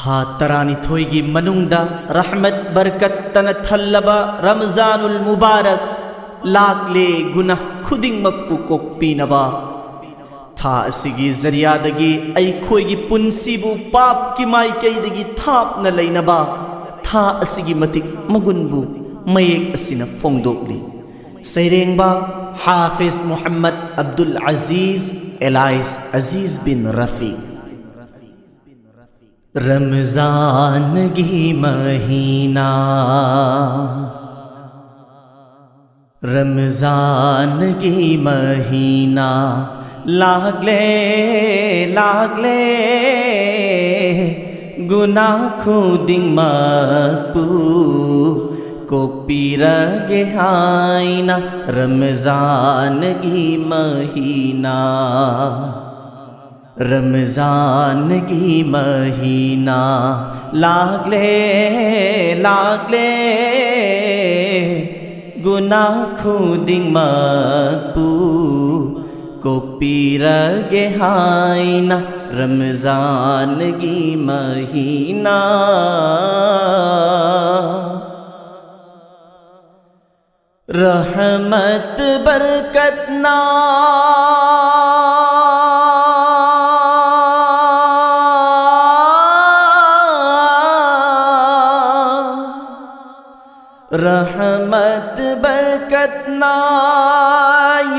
था तरानिथोयगी मनुंगदा रहमत बरकत तन थल्लबा रमजानुल मुबारक लाकले गुनाह खुदिंगमक्पु कोक्पीनबा था असिगी जरियादगी अइखोयगी पुंसीबु पाप की माइकैदगी थापना लैनबा था असिगी मतिक मगुनबु मयेक असिना फोंगदोकली सैरेंबा हाफिज मोहम्मद अब्दुल अजीज एलाइस अजीज बिन रफी। रमजान की महीना रमजान की महीना लागले लागले गुनाह खुदिंग मकपू को पीरगे हाइना रमजान की महीना रमजान की महीना लागले लागले गुनाह खुदिंग मकपू को पीरगे हाइना रमजान की महीना। रहमत बरकत ना रहमत बरकत ना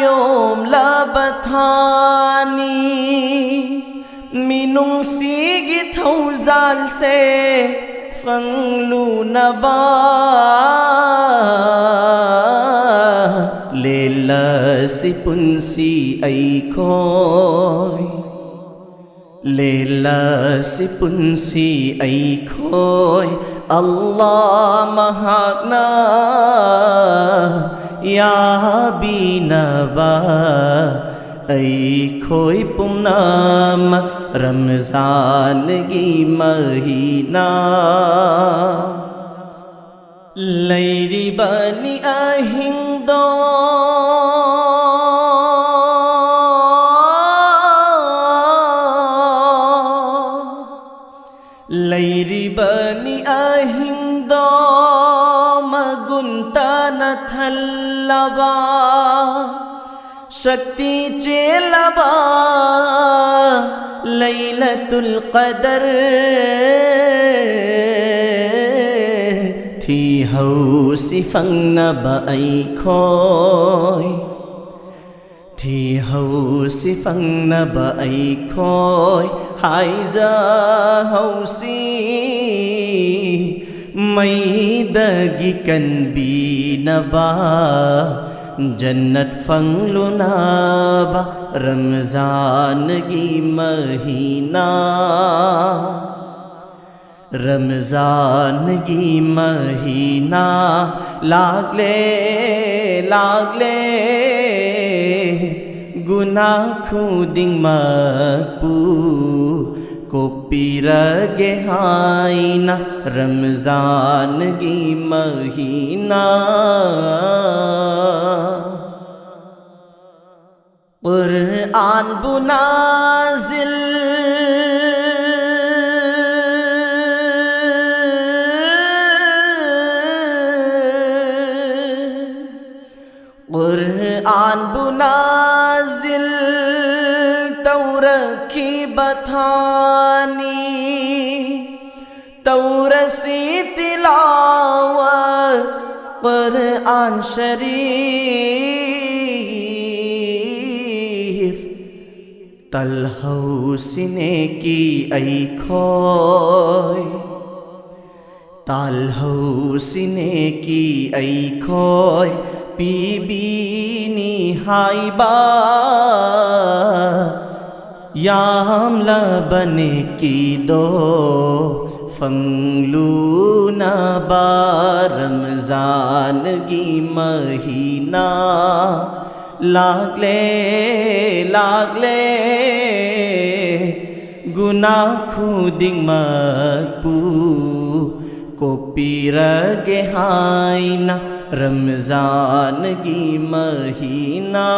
योम लबथानी मिनुंग सीगी थौजाल से फंगलू नबा लेलसी पुंसी ऐखोय लेलसी पुंसी ऐखोय अल्लाह महागना या बीनबा ऐखोय पुमनामक रमजान की महीना। लैरी बनी अहिंदो लैरी बनी अहिंदो मगुंता न थल्लबा शक्ति चेलबा लैलतुल क़दर थी हौसी फंगनबा ऐखोय थी हौसी फंगनबा ऐखोय हाइजा हौसी मैदगी कनबीनबा जन्नत फंगलुनाबा रमजान की महीना रमजान की महीना लागले लागले गुनाह खुदिंग मकपू को पीरगे हाइना रमजान की महीना। कुरआन बुनाजिल कुरआन बुनाजिल तौरखी बथानी तौरसी तिलावत कुरआन शरीफ तलहौसिने की ऐखोय तालहौसिने की ऐखोय पीबीनी हाइबा याम लबने की दो फंगलूनबा रमजान की महीना लागले लागले गुनाह खुदिंग मकपू को पीरगे हाइना रमजान की महीना।